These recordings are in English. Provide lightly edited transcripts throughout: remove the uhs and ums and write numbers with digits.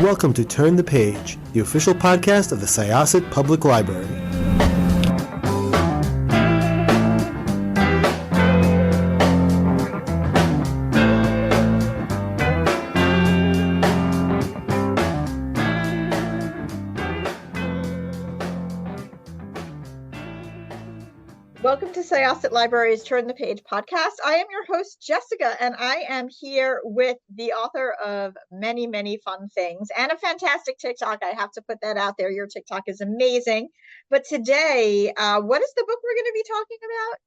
welcome to Turn the Page, the official podcast of the Syosset Public Library. Welcome to Syosset Library's Turn the Page podcast. I am your host, Jessica, and I am here with the author of many, many fun things and a fantastic TikTok. I have to put that out there. Your TikTok is amazing. But today, what is the book we're going to be talking about?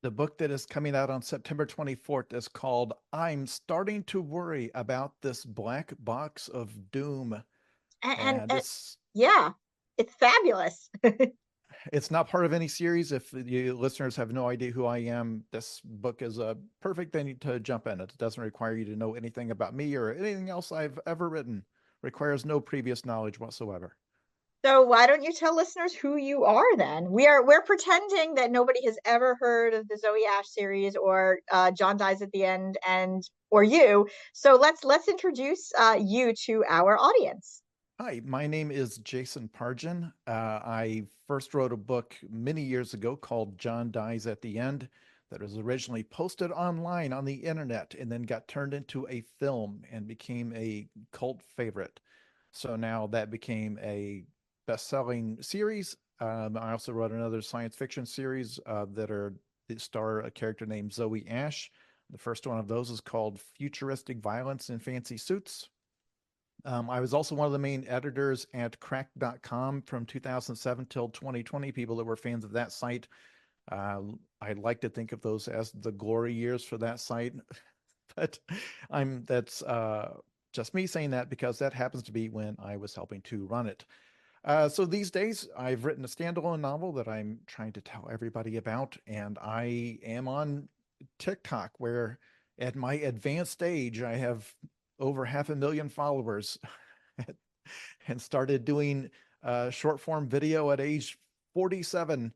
The book that is coming out on September 24th is called I'm Starting to Worry About This Black Box of Doom. And yeah, it's fabulous. It's not part of any series. If you listeners have no idea who I am, this book is a perfect thing to jump in. It doesn't require you to know anything about me or anything else I've ever written. Requires no previous knowledge whatsoever. So why don't you tell listeners who you are then? We're pretending that nobody has ever heard of the Zoe Ash series or John Dies at the End or you. So let's introduce you to our audience. Hi, my name is Jason Pargin. I first wrote a book many years ago called John Dies at the End that was originally posted online on the internet and then got turned into a film and became a cult favorite. So now that became a best-selling series. I also wrote another science fiction series that star a character named Zoe Ash. The first one of those is called Futuristic Violence in Fancy Suits. I was also one of the main editors at crack.com from 2007 till 2020. People that were fans of that site. I like to think of those as the glory years for that site, but that's just me saying that because that happens to be when I was helping to run it. So these days I've written a standalone novel that I'm trying to tell everybody about, and I am on TikTok where at my advanced age I have over 500,000 followers and started doing short form video at age 47,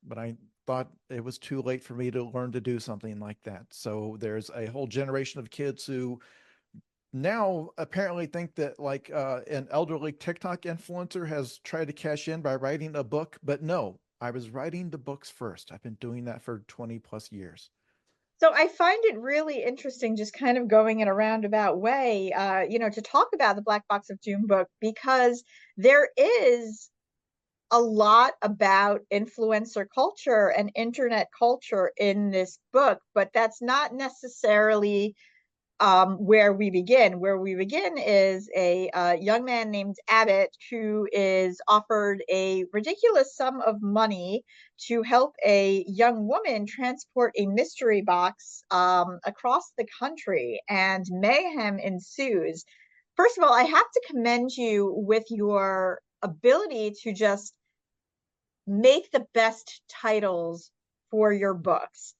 but I thought it was too late for me to learn to do something like that. So there's a whole generation of kids who now apparently think that like an elderly TikTok influencer has tried to cash in by writing a book, but no, I was writing the books first. I've been doing that for 20 plus years. So I find it really interesting, just kind of going in a roundabout way, to talk about the Black Box of Doom book, because there is a lot about influencer culture and internet culture in this book, but that's not necessarily where we begin. Where we begin is a young man named Abbott who is offered a ridiculous sum of money to help a young woman transport a mystery box across the country, and mayhem ensues. First of all, I have to commend you with your ability to just make the best titles for your books.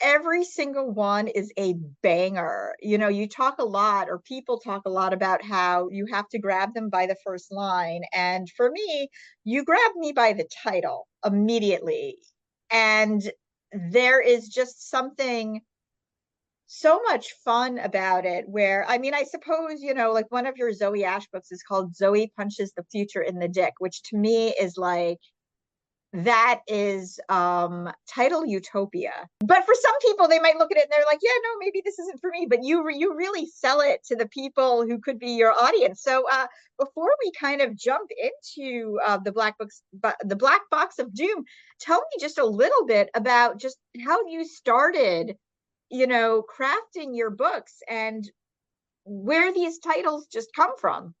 Every single one is a banger. You talk a lot, or people talk a lot, about how you have to grab them by the first line. And for me, you grabbed me by the title immediately. And there is just something so much fun about it where, I suppose, like one of your Zoe Ash books is called Zoe Punches the Future in the Dick, which to me is like, that is title utopia. But for some people, they might look at it and they're like, yeah, no, maybe this isn't for me. But you really sell it to the people who could be your audience. So before we kind of jump into the Black Box of Doom, tell me just a little bit about just how you started, crafting your books and where these titles just come from.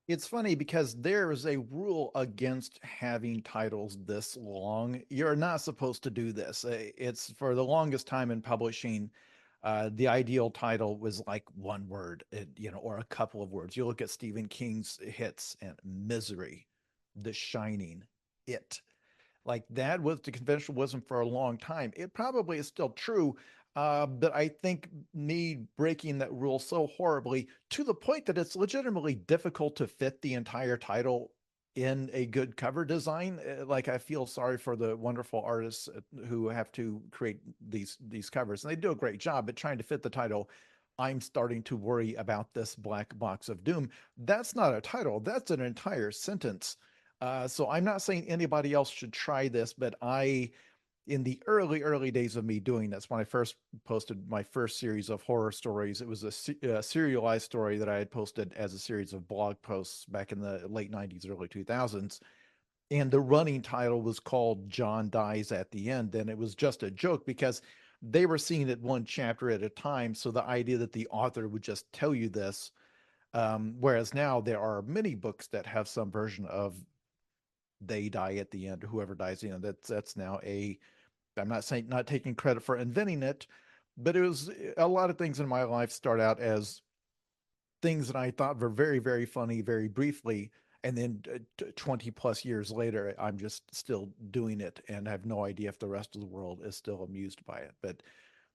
It's funny because there is a rule against having titles this long. You're not supposed to do this. It's for the longest time in publishing. The ideal title was like one word, or a couple of words. You look at Stephen King's hits and Misery, The Shining, It. Like that was the conventional wisdom for a long time. It probably is still true. But I think me breaking that rule so horribly to the point that it's legitimately difficult to fit the entire title in a good cover design. Like I feel sorry for the wonderful artists who have to create these covers, and they do a great job at trying to fit the title I'm starting to worry about this black box of doom. That's not a title, that's an entire sentence. So I'm not saying anybody else should try this, but in the early days of me doing this, when I first posted my first series of horror stories, it was a serialized story that I had posted as a series of blog posts back in the late 90s, early 2000s. And the running title was called John Dies at the End. And it was just a joke because they were seeing it one chapter at a time. So the idea that the author would just tell you this, whereas now there are many books that have some version of they die at the end, whoever dies, that's now a, I'm not saying, not taking credit for inventing it, but it was a lot of things in my life start out as things that I thought were very, very funny, very briefly. And then 20 plus years later, I'm just still doing it and I have no idea if the rest of the world is still amused by it. But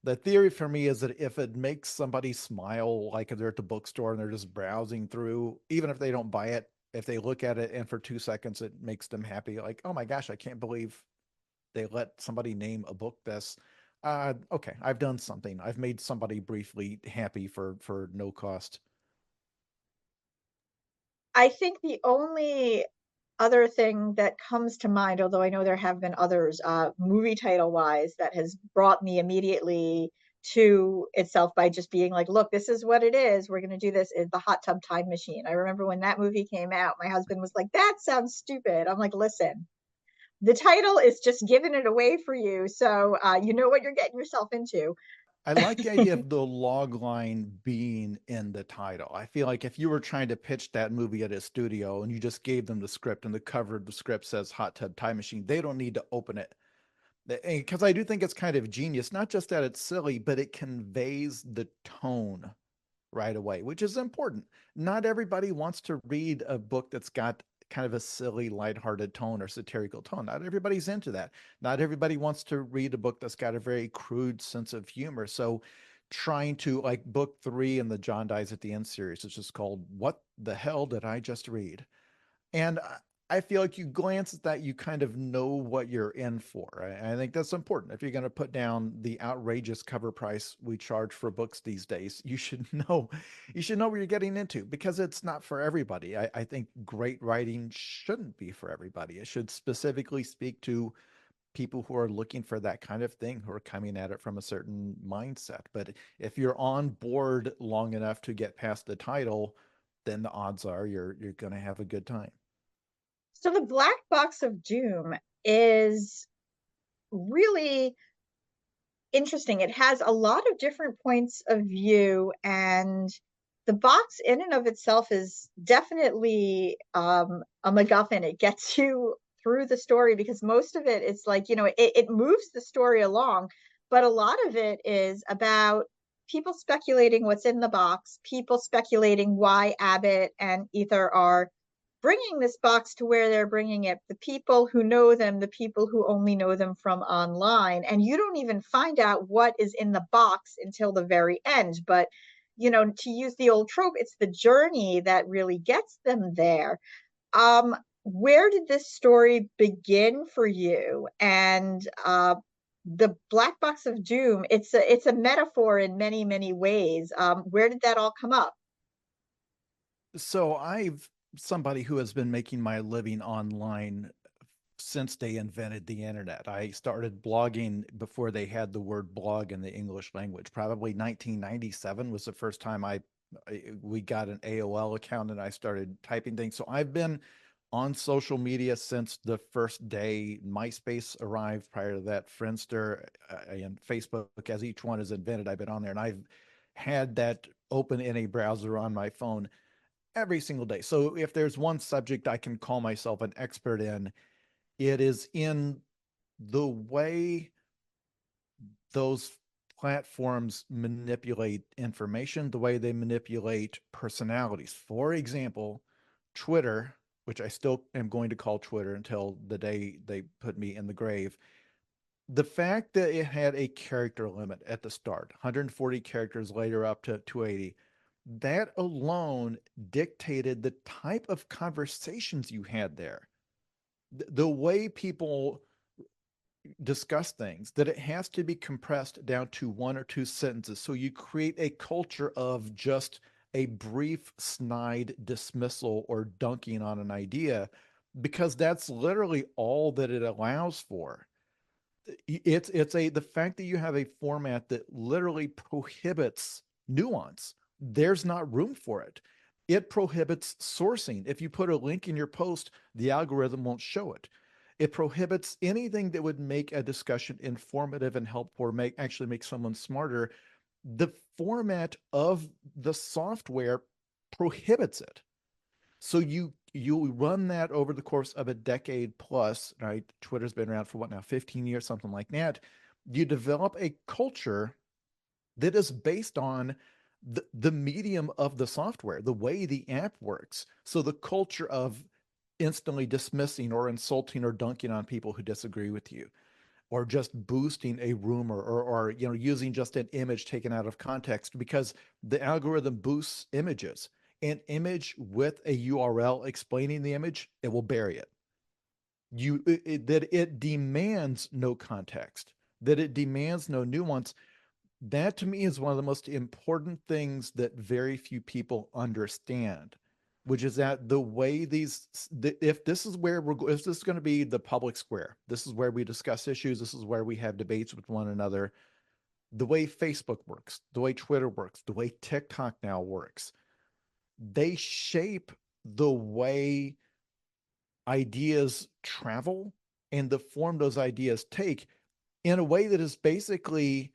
the theory for me is that if it makes somebody smile, like if they're at the bookstore and they're just browsing through, even if they don't buy it, if they look at it and for 2 seconds it makes them happy, like, oh my gosh, I can't believe they let somebody name a book this. Okay, I've done something. I've made somebody briefly happy for no cost. I think the only other thing that comes to mind, although I know there have been others, movie title wise, that has brought me immediately to itself by just being like, look, this is what it is. We're going to do this, is The Hot Tub Time Machine. I remember when that movie came out, my husband was like, that sounds stupid. I'm like, listen, the title is just giving it away for you. So you know what you're getting yourself into. I like the idea of the log line being in the title. I feel like if you were trying to pitch that movie at a studio and you just gave them the script and the cover of the script says Hot Tub Time Machine, they don't need to open it. Because I do think it's kind of genius, not just that it's silly, but it conveys the tone right away, which is important. Not everybody wants to read a book that's got kind of a silly, lighthearted tone or satirical tone. Not everybody's into that. Not everybody wants to read a book that's got a very crude sense of humor. So trying to, like, book 3 in the John Dies at the End series, it's just called What the Hell Did I Just Read? And I feel like you glance at that, you kind of know what you're in for. I think that's important. If you're going to put down the outrageous cover price we charge for books these days, you should know what you're getting into because it's not for everybody. I think great writing shouldn't be for everybody. It should specifically speak to people who are looking for that kind of thing, who are coming at it from a certain mindset. But if you're on board long enough to get past the title, then the odds are you're going to have a good time. So the Black Box of Doom is really interesting. It has a lot of different points of view, and the box in and of itself is definitely a MacGuffin. It gets you through the story because most of it is like, it moves the story along, but a lot of it is about people speculating what's in the box, people speculating why Abbott and Ether are bringing this box to where they're bringing it, the people who know them, the people who only know them from online. And you don't even find out what is in the box until the very end. But, to use the old trope, it's the journey that really gets them there. Where did this story begin for you? And the Black Box of Doom, it's a metaphor in many, many ways. Where did that all come up? So I've somebody who has been making my living online since they invented the internet. I started blogging before they had the word blog in the English language. Probably 1997 was the first time we got an AOL account and I started typing things. So I've been on social media since the first day MySpace arrived. Prior to that, Friendster and Facebook, as each one is invented, I've been on there and I've had that open in a browser on my phone every single day. So if there's one subject I can call myself an expert in, it is in the way those platforms manipulate information, the way they manipulate personalities. For example, Twitter, which I still am going to call Twitter until the day they put me in the grave. The fact that it had a character limit at the start, 140 characters, later up to 280, that alone dictated the type of conversations you had there. The way people discuss things, that it has to be compressed down to one or two sentences. So you create a culture of just a brief, snide dismissal or dunking on an idea, because that's literally all that it allows for. It's the fact that you have a format that literally prohibits nuance. There's not room for it. It prohibits sourcing. If you put a link in your post, the algorithm won't show it. It prohibits anything that would make a discussion informative and helpful, or actually make someone smarter. The format of the software prohibits it. So you run that over the course of a decade plus, right? Twitter's been around for what now, 15 years, something like that. You develop a culture that is based on the medium of the software, the way the app works. So the culture of instantly dismissing or insulting or dunking on people who disagree with you, or just boosting a rumor, or using just an image taken out of context, because the algorithm boosts images. An image with a URL explaining the image, it will bury it. That it demands no context, that it demands no nuance. That to me is one of the most important things that very few people understand, which is that the way if this is where if this is going to be the public square, this is where we discuss issues, this is where we have debates with one another. The way Facebook works, the way Twitter works, the way TikTok now works, they shape the way ideas travel and the form those ideas take, in a way that is basically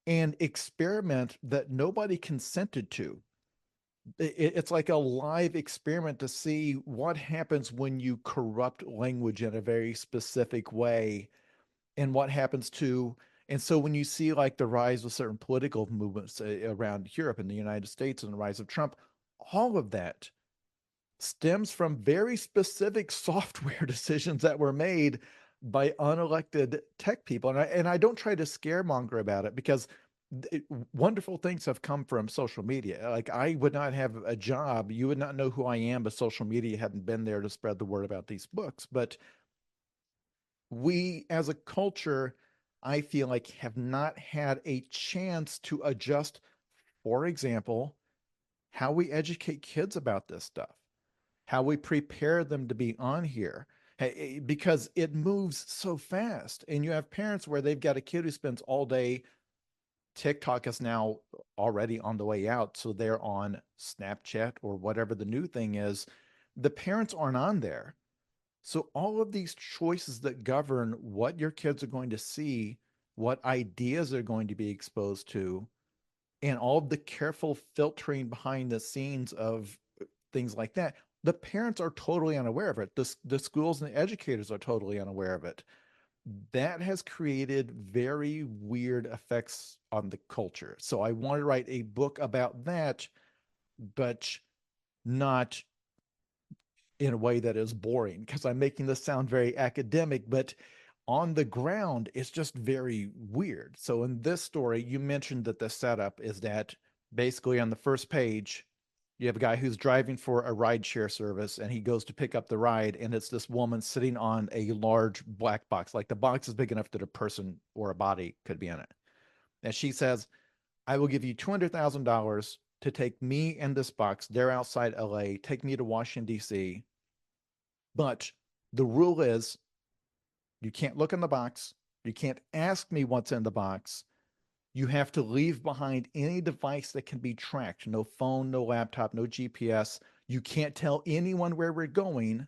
an experiment that nobody consented to. It's like a live experiment to see what happens when you corrupt language in a very specific way, and what happens to. And so when you see like the rise of certain political movements around Europe and the United States, and the rise of Trump, all of that stems from very specific software decisions that were made by unelected tech people. And I don't try to scaremonger about it, because wonderful things have come from social media. Like, I would not have a job, you would not know who I am, but social media hadn't been there to spread the word about these books. But we as a culture, I feel like, have not had a chance to adjust, for example, how we educate kids about this stuff, how we prepare them to be on here. Because it moves so fast, and you have parents where they've got a kid who spends all day. TikTok is now already on the way out, so they're on Snapchat or whatever the new thing is. The parents aren't on there. So all of these choices that govern what your kids are going to see, what ideas they're going to be exposed to, and all of the careful filtering behind the scenes of things like that, the parents are totally unaware of it. The schools and the educators are totally unaware of it. That has created very weird effects on the culture. So I want to write a book about that, but not in a way that is boring, because I'm making this sound very academic, but on the ground, it's just very weird. So in this story, you mentioned that the setup is that basically on the first page, you have a guy who's driving for a rideshare service, and he goes to pick up the ride, and it's this woman sitting on a large black box. Like, the box is big enough that a person or a body could be in it. And she says, I will give you $200,000 to take me and this box. They're outside LA. Take me to Washington, D.C. But the rule is, you can't look in the box. You can't ask me what's in the box. You have to leave behind any device that can be tracked. No phone, no laptop, no GPS. You can't tell anyone where we're going.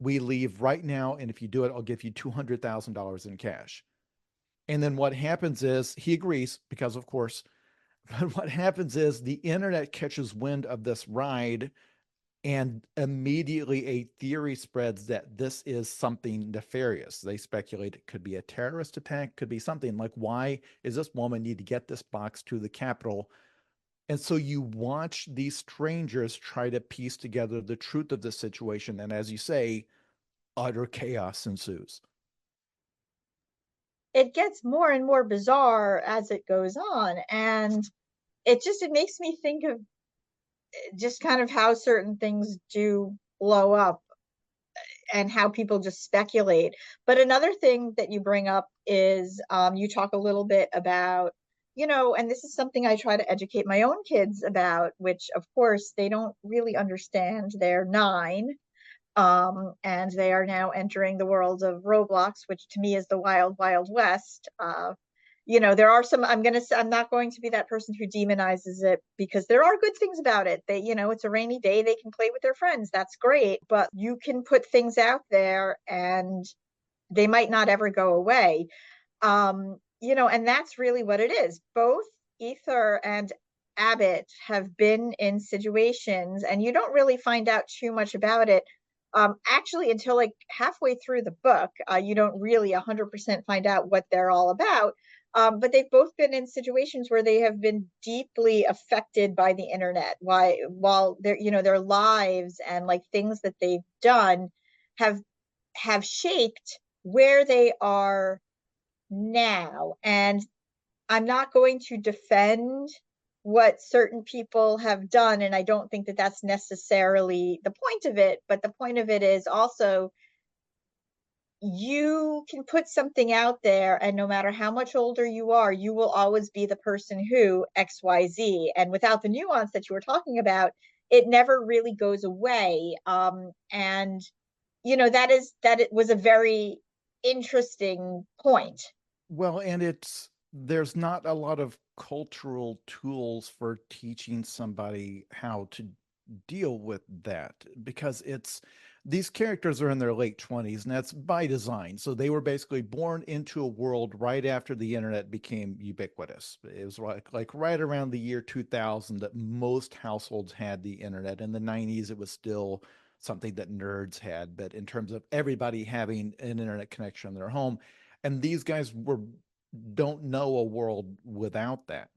We leave right now, and if you do it, I'll give you $200,000 in cash. And then what happens is, he agrees, because of course, but what happens is the internet catches wind of this ride, and immediately a theory spreads that this is something nefarious. They speculate it could be a terrorist attack, could be something like, why is this woman need to get this box to the Capitol? And so you watch these strangers try to piece together the truth of the situation. And as you say, utter chaos ensues. It gets more and more bizarre as it goes on. And it makes me think of just kind of how certain things do blow up. and how people just speculate. But another thing that you bring up is you talk a little bit about, and this is something I try to educate my own kids about, which of course they don't really understand. They're 9, and they are now entering the world of Roblox, which to me is the wild, wild west. There are some, I'm not going to be that person who demonizes it, because there are good things about it. It's a rainy day, they can play with their friends. That's great. But you can put things out there and they might not ever go away. And that's really what it is. Both Ether and Abbott have been in situations, and you don't really find out too much about it. Actually, until like halfway through the book, you don't really 100% find out what they're all about. But they've both been in situations where they have been deeply affected by the internet. While their lives and like things that they've done have shaped where they are now. And I'm not going to defend what certain people have done, and I don't think that that's necessarily the point of it. But the point of it is also, you can put something out there, and no matter how much older you are, you will always be the person who XYZ. And without the nuance that you were talking about, it never really goes away. And that it was a very interesting point. Well, and there's not a lot of cultural tools for teaching somebody how to deal with that, because these characters are in their late 20s, and that's by design. So they were basically born into a world right after the internet became ubiquitous. It was like right around the year 2000 that most households had the internet. In the 90s, it was still something that nerds had, but in terms of everybody having an internet connection in their home, and these guys don't know a world without that.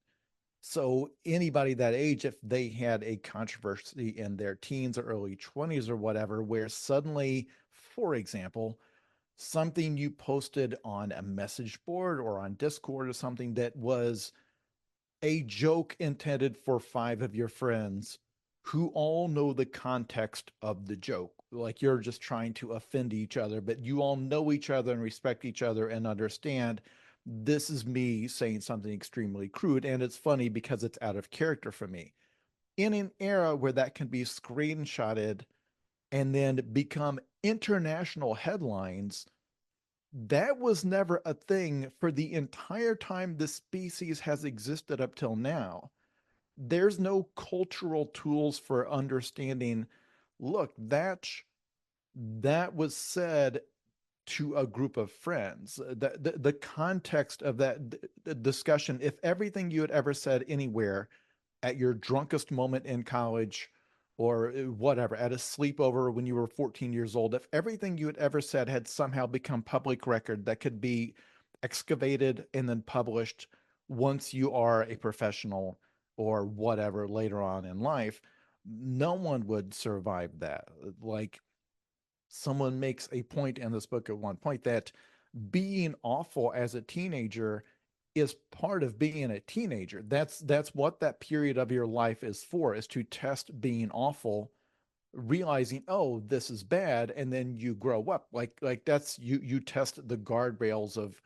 So anybody that age, if they had a controversy in their teens or early 20s or whatever, where suddenly, for example, something you posted on a message board or on Discord or something that was a joke intended for 5 of your friends who all know the context of the joke. Like, you're just trying to offend each other, but you all know each other and respect each other and understand this is me saying something extremely crude, and it's funny because it's out of character for me. In an era where that can be screenshotted and then become international headlines, that was never a thing for the entire time the species has existed up till now. There's no cultural tools for understanding, look, that was said to a group of friends. The context of that discussion, if everything you had ever said anywhere at your drunkest moment in college or whatever, at a sleepover when you were 14 years old, if everything you had ever said had somehow become public record that could be excavated and then published once you are a professional or whatever later on in life, no one would survive that. Like, someone makes a point in this book at one point that being awful as a teenager is part of being a teenager. That's what that period of your life is for, is to test being awful, realizing, oh, this is bad, and then you grow up. Like that's you test the guardrails of,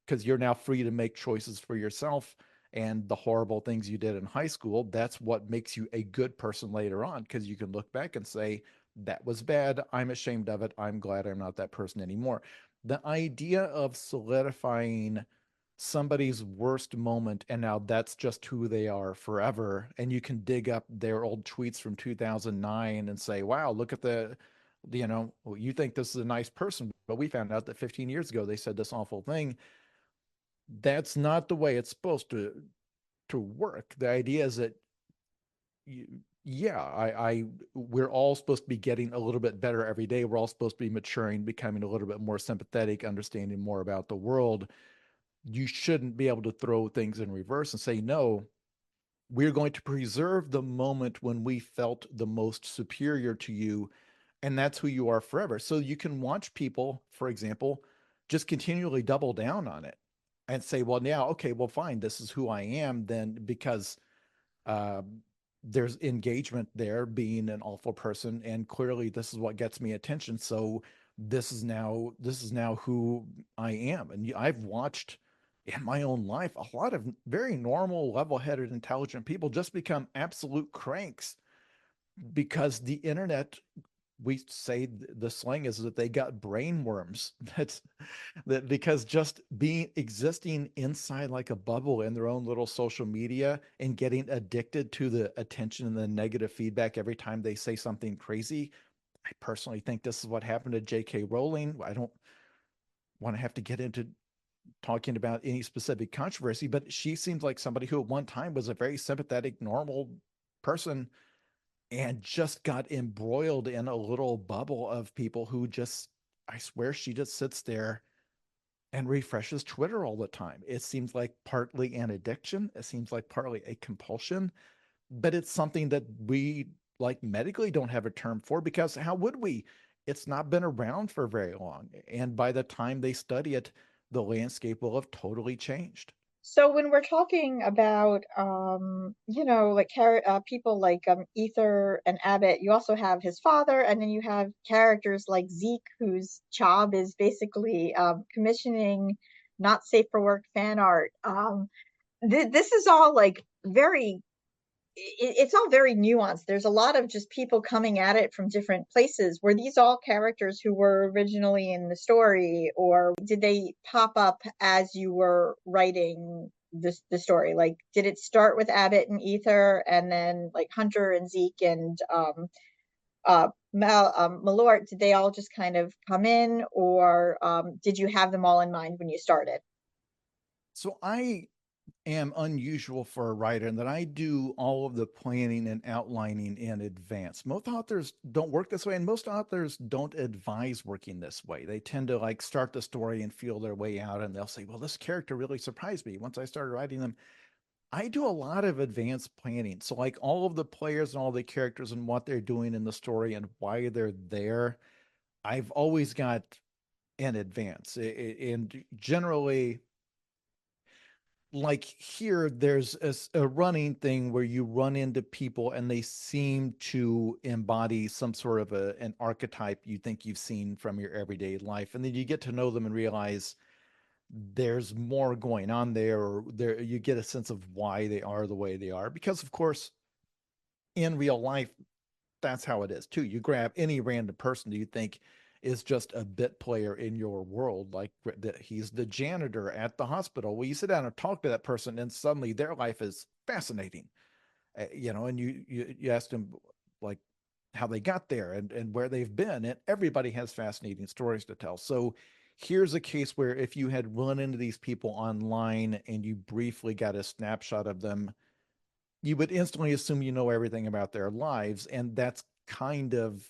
because you're now free to make choices for yourself, and the horrible things you did in high school, that's what makes you a good person later on, because you can look back and say, that was bad, I'm ashamed of it, I'm glad I'm not that person anymore. The idea of solidifying somebody's worst moment and now that's just who they are forever, and you can dig up their old tweets from 2009 and say, wow, look at well, you think this is a nice person, but we found out that 15 years ago they said this awful thing. That's not the way it's supposed to work. The idea is that we're all supposed to be getting a little bit better every day. We're all supposed to be maturing, becoming a little bit more sympathetic, understanding more about the world. You shouldn't be able to throw things in reverse and say, no, we're going to preserve the moment when we felt the most superior to you, and that's who you are forever. So you can watch people, for example, just continually double down on it and say, well, now, okay, well, fine, this is who I am then, because uh, there's engagement there, being an awful person, and clearly this is what gets me attention. So this is now who I am. And I've watched in my own life a lot of very normal, level-headed, intelligent people just become absolute cranks because the internet, we say the slang is that they got brain worms. That because just being existing inside like a bubble in their own little social media and getting addicted to the attention and the negative feedback every time they say something crazy. I personally think this is what happened to J.K. Rowling. I don't want to have to get into talking about any specific controversy, but she seems like somebody who at one time was a very sympathetic, normal person and just got embroiled in a little bubble of people who just, I swear, she just sits there and refreshes Twitter all the time. It seems like partly an addiction. It seems like partly a compulsion, but it's something that we like medically don't have a term for because how would we? It's not been around for very long. And by the time they study it, the landscape will have totally changed. So when we're talking about, like people like Ether and Abbott, you also have his father, and then you have characters like Zeke, whose job is basically commissioning not safe for work fan art. This is all like it's all very nuanced. There's a lot of just people coming at it from different places. Were these all characters who were originally in the story, or did they pop up as you were writing the story? Like, did it start with Abbott and Ether, and then like Hunter and Zeke and Malort? Did they all just kind of come in, or did you have them all in mind when you started? So I am unusual for a writer in that I do all of the planning and outlining in advance. Most authors don't work this way, and most authors don't advise working this way. They tend to like start the story and feel their way out, and they'll say, well, this character really surprised me once I started writing them. I do a lot of advanced planning. So, like all of the players and all the characters and what they're doing in the story and why they're there, I've always got in advance. And generally, like here there's a running thing where you run into people and they seem to embody some sort of an archetype you think you've seen from your everyday life, and then you get to know them and realize there's more going on there, or there you get a sense of why they are the way they are, because of course in real life that's how it is too. You grab any random person that you think is just a bit player in your world, like that he's the janitor at the hospital. Well, you sit down and talk to that person, and suddenly their life is fascinating, and you ask them like how they got there and where they've been, and everybody has fascinating stories to tell. So here's a case where if you had run into these people online and you briefly got a snapshot of them, you would instantly assume you know everything about their lives. And that's kind of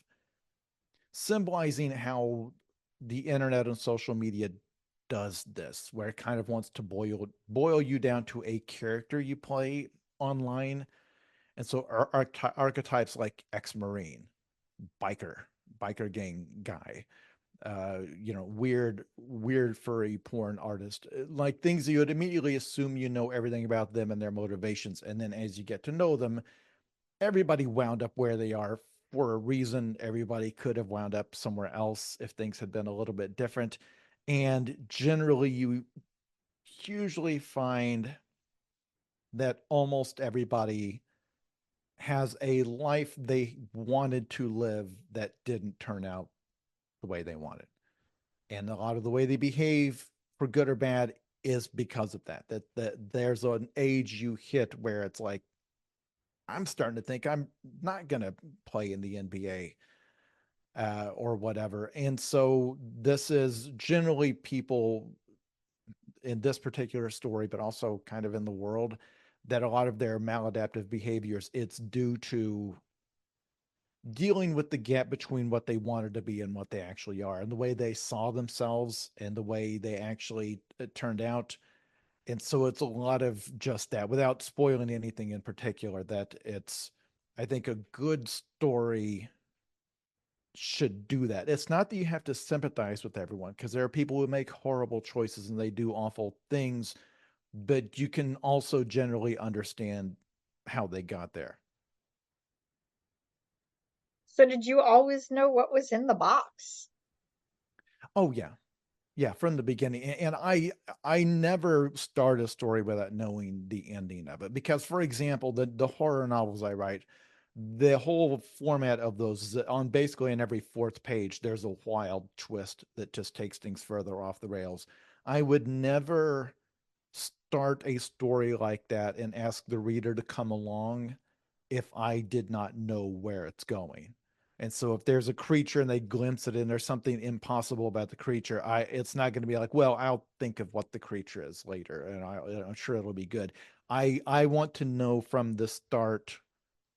symbolizing how the internet and social media does this, where it kind of wants to boil you down to a character you play online. And so archetypes like ex-Marine, biker, biker gang guy, weird furry porn artist, like things that you would immediately assume you know everything about them and their motivations. And then as you get to know them, everybody wound up where they are for a reason. Everybody could have wound up somewhere else if things had been a little bit different. And generally, you usually find that almost everybody has a life they wanted to live that didn't turn out the way they wanted. And a lot of the way they behave, for good or bad, is because of that there's an age you hit where it's like, I'm starting to think I'm not going to play in the NBA or whatever. And so this is generally people in this particular story, but also kind of in the world, that a lot of their maladaptive behaviors, it's due to dealing with the gap between what they wanted to be and what they actually are, and the way they saw themselves and the way they actually turned out. And so it's a lot of just that, without spoiling anything in particular, that it's, I think, a good story should do that. It's not that you have to sympathize with everyone, because there are people who make horrible choices and they do awful things, but you can also generally understand how they got there. So did you always know what was in the box? Oh yeah. Yeah, from the beginning. And I never start a story without knowing the ending of it. Because for example, the horror novels I write, the whole format of those is that on basically in every fourth page, there's a wild twist that just takes things further off the rails. I would never start a story like that and ask the reader to come along if I did not know where it's going. And so if there's a creature and they glimpse it and there's something impossible about the creature, it's not going to be like, well, I'll think of what the creature is later and I'm sure it'll be good. I want to know from the start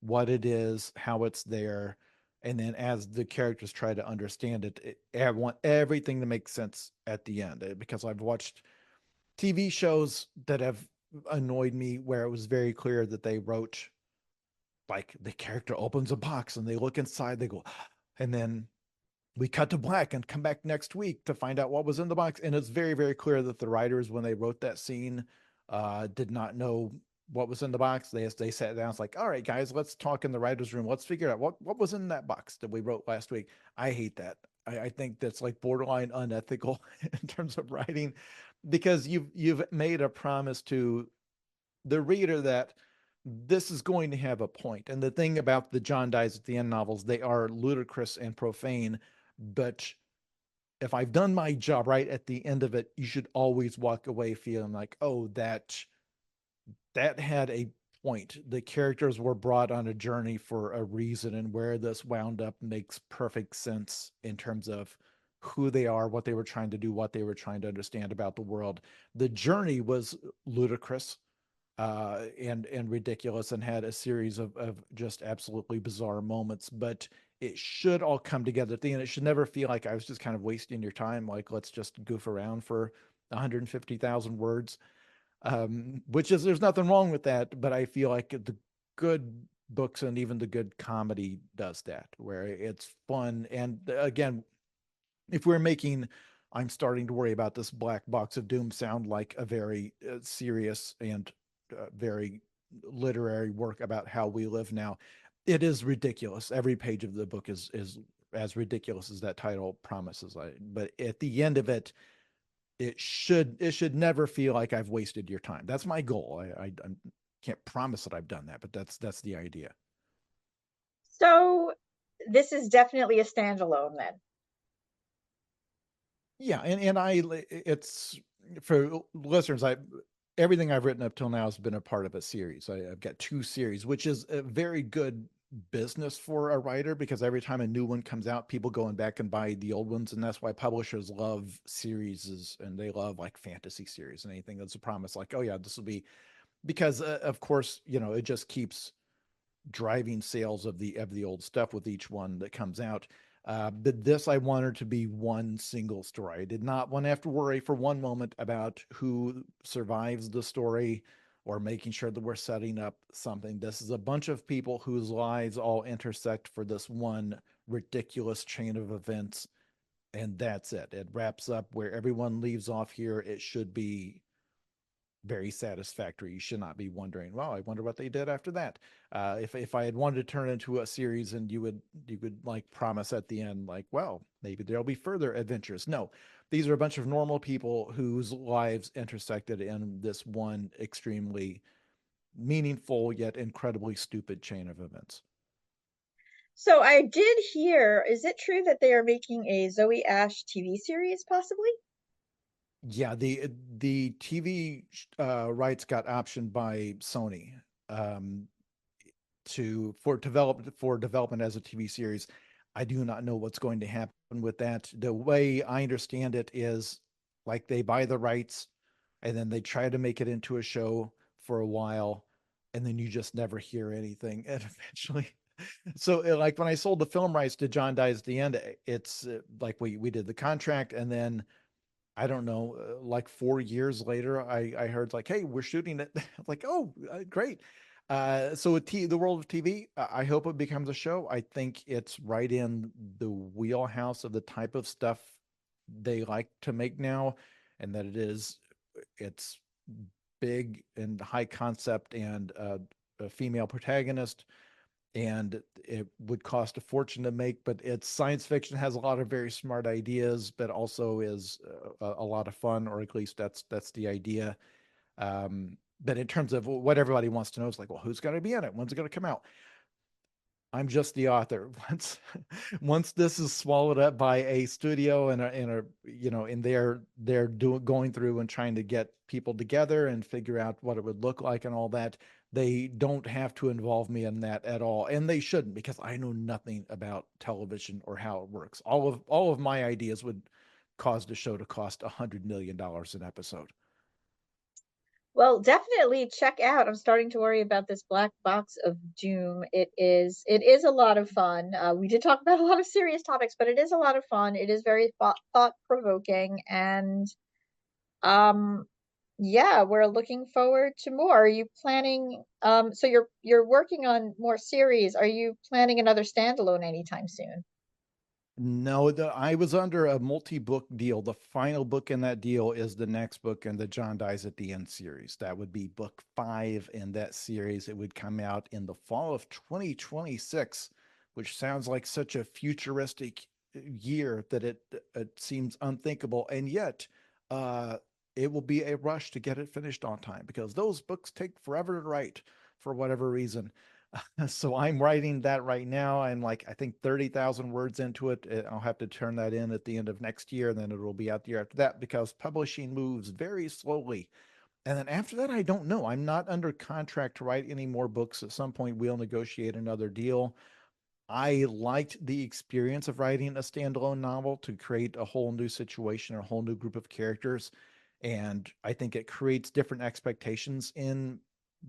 what it is, how it's there, and then as the characters try to understand it, I want everything to make sense at the end because I've watched TV shows that have annoyed me where it was very clear that they wrote like the character opens a box and they look inside, they go, and then we cut to black and come back next week to find out what was in the box. And it's very, very clear that the writers, when they wrote that scene, did not know what was in the box. They sat down, it's like, all right, guys, let's talk in the writer's room. Let's figure out what was in that box that we wrote last week. I hate that. I think that's like borderline unethical in terms of writing because you've made a promise to the reader that this is going to have a point. And the thing about the John Dies at the End novels, they are ludicrous and profane, but if I've done my job right at the end of it, you should always walk away feeling like, oh, that had a point. The characters were brought on a journey for a reason, and where this wound up makes perfect sense in terms of who they are, what they were trying to do, what they were trying to understand about the world. The journey was ludicrous and ridiculous and had a series of just absolutely bizarre moments, but it should all come together at the end. It should never feel like I was just kind of wasting your time. Like, let's just goof around for 150,000 words, which is, there's nothing wrong with that. But I feel like the good books and even the good comedy does that, where it's fun. And again, if we're making, I'm starting to worry about this black box of doom sound like a very serious and very literary work about how we live now. It is ridiculous. Every page of the book is as ridiculous as that title promises. But at the end of it, it should never feel like I've wasted your time. That's my goal. I can't promise that I've done that, but that's the idea. So this is definitely a standalone then. Yeah, and it's for listeners, everything I've written up till now has been a part of a series. I've got two series, which is a very good business for a writer because every time a new one comes out, people going back and buy the old ones, and that's why publishers love series and they love like fantasy series and anything that's a promise like, oh yeah, this will be because of course, it just keeps driving sales of the old stuff with each one that comes out. But this I wanted to be one single story. I did not want to have to worry for one moment about who survives the story or making sure that we're setting up something. This is a bunch of people whose lives all intersect for this one ridiculous chain of events, and that's it. It wraps up where everyone leaves off here. It should be very satisfactory. You should not be wondering, well, I wonder what they did after that. If I had wanted to turn it into a series and you would like promise at the end, like, well, maybe there'll be further adventures. No, these are a bunch of normal people whose lives intersected in this one extremely meaningful yet incredibly stupid chain of events. So I did hear, is it true that they are making a Zoe Ash TV series possibly? Yeah, the TV rights got optioned by Sony. Um, to for development as a TV series. I do not know what's going to happen with that. The way I understand it is like they buy the rights and then they try to make it into a show for a while and then you just never hear anything and eventually so like when I sold the film rights to John Dies at the End, it's like we did the contract and then I don't know, like 4 years later, I heard like, hey, we're shooting it. Like, oh, great. So the world of TV, I hope it becomes a show. I think it's right in the wheelhouse of the type of stuff they like to make now, and that it's big and high concept and a female protagonist. and it would cost a fortune to make, but it's science fiction, has a lot of very smart ideas, but also is a lot of fun, or at least that's the idea. But in terms of what everybody wants to know is like, well, who's going to be in it? When's it going to come out? I'm just the author. Once this is swallowed up by a studio and they're going through and trying to get people together and figure out what it would look like and all that, they don't have to involve me in that at all, and they shouldn't, because I know nothing about television or how it works. All of my ideas would cause the show to cost $100 million an episode. Well, definitely check out. I'm starting to worry about this Black Box of Doom. It is a lot of fun. We did talk about a lot of serious topics, but it is a lot of fun. It is very thought-provoking, and yeah, we're looking forward to more. Are you planning, so you're working on more series. Are you planning another standalone anytime soon? No, I was under a multi-book deal. The final book in that deal is the next book in the John Dies at the End series. That would be book 5 in that series. It would come out in the fall of 2026, which sounds like such a futuristic year that it seems unthinkable. And yet, it will be a rush to get it finished on time, because those books take forever to write for whatever reason. So I'm writing that right now. I'm like, I think 30,000 words into it. I'll have to turn that in at the end of next year, and then it will be out the year after that, because publishing moves very slowly. And then after that, I don't know. I'm not under contract to write any more books. At some point, we'll negotiate another deal. I liked the experience of writing a standalone novel to create a whole new situation, or a whole new group of characters. And I think it creates different expectations in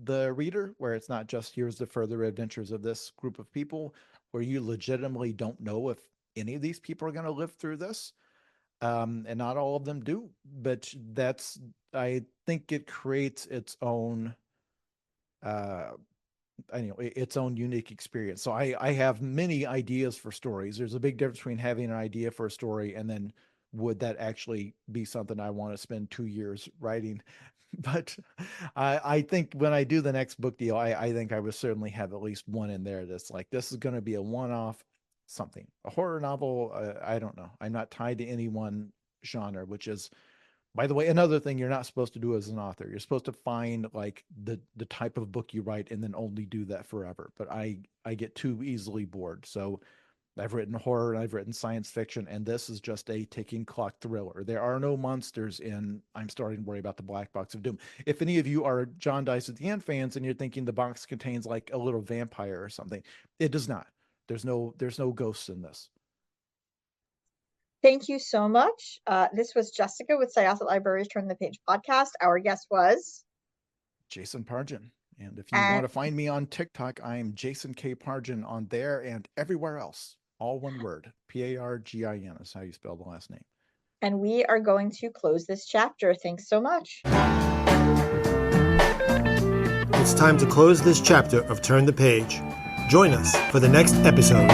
the reader, where it's not just, here's the further adventures of this group of people, where you legitimately don't know if any of these people are going to live through this. And not all of them do, but I think it creates its own, its own unique experience. So I have many ideas for stories. There's a big difference between having an idea for a story and then, would that actually be something I want to spend 2 years writing? But I think when I do the next book deal, I think I would certainly have at least one in there that's like, this is going to be a one-off something, a horror novel. I don't know. I'm not tied to any one genre, which is, by the way, another thing you're not supposed to do as an author. You're supposed to find like the type of book you write and then only do that forever. But I get too easily bored. So I've written horror, and I've written science fiction, and this is just a ticking clock thriller. There are no monsters in I'm starting to worry about the Black Box of Doom. If any of you are John Dies at the End fans and you're thinking the box contains like a little vampire or something, it does not. There's no ghosts in this. Thank you so much. This was Jessica with Syosset Libraries Turn the Page podcast. Our guest was Jason Pargin. And if you want to find me on TikTok, I'm Jason K. Pargin on there and everywhere else. All one word. Pargin is how you spell the last name. And we are going to close this chapter. Thanks so much. It's time to close this chapter of Turn the Page. Join us for the next episode.